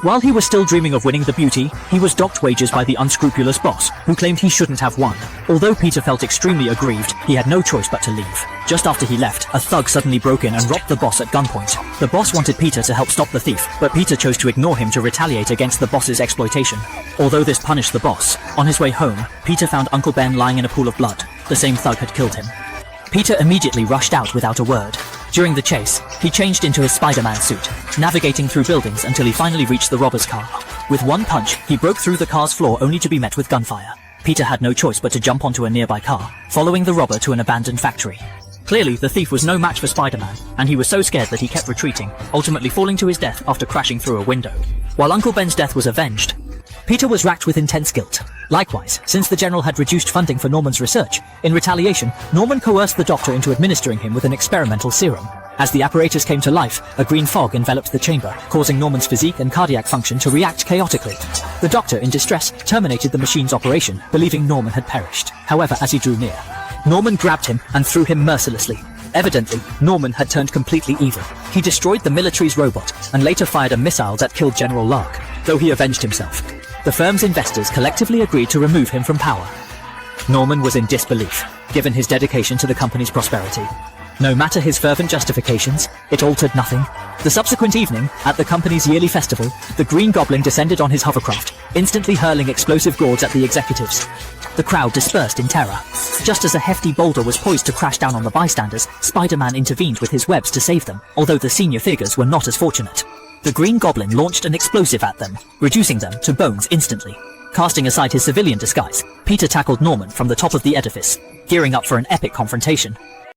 While he was still dreaming of winning the beauty, he was docked wages by the unscrupulous boss, who claimed he shouldn't have won. Although Peter felt extremely aggrieved, he had no choice but to leave. Just after he left, a thug suddenly broke in and robbed the boss at gunpoint. The boss wanted Peter to help stop the thief, but Peter chose to ignore him to retaliate against the boss's exploitation. Although this punished the boss, on his way home, Peter found Uncle Ben lying in a pool of blood. The same thug had killed him. Peter immediately rushed out without a word. During the chase, he changed into his Spider-Man suit, navigating through buildings until he finally reached the robber's car. With one punch, he broke through the car's floor only to be met with gunfire. Peter had no choice but to jump onto a nearby car, following the robber to an abandoned factory. Clearly, the thief was no match for Spider-Man, and he was so scared that he kept retreating, ultimately falling to his death after crashing through a window. While Uncle Ben's death was avenged, Peter was racked with intense guilt. Likewise, since the general had reduced funding for Norman's research, in retaliation, Norman coerced the doctor into administering him with an experimental serum. As the apparatus came to life, a green fog enveloped the chamber, causing Norman's physique and cardiac function to react chaotically. The doctor, in distress, terminated the machine's operation, believing Norman had perished. However, as he drew near, Norman grabbed him and threw him mercilessly. Evidently, Norman had turned completely evil. He destroyed the military's robot, and later fired a missile that killed General Lark, though he avenged himself. The firm's investors collectively agreed to remove him from power. Norman was in disbelief, given his dedication to the company's prosperity. No matter his fervent justifications, it altered nothing. The subsequent evening, at the company's yearly festival, the Green Goblin descended on his hovercraft, instantly hurling explosive gourds at the executives. The crowd dispersed in terror. Just as a hefty boulder was poised to crash down on the bystanders, Spider-Man intervened with his webs to save them, although the senior figures were not as fortunate. The Green Goblin launched an explosive at them, reducing them to bones instantly. Casting aside his civilian disguise, Peter tackled Norman from the top of the edifice, gearing up for an epic confrontation.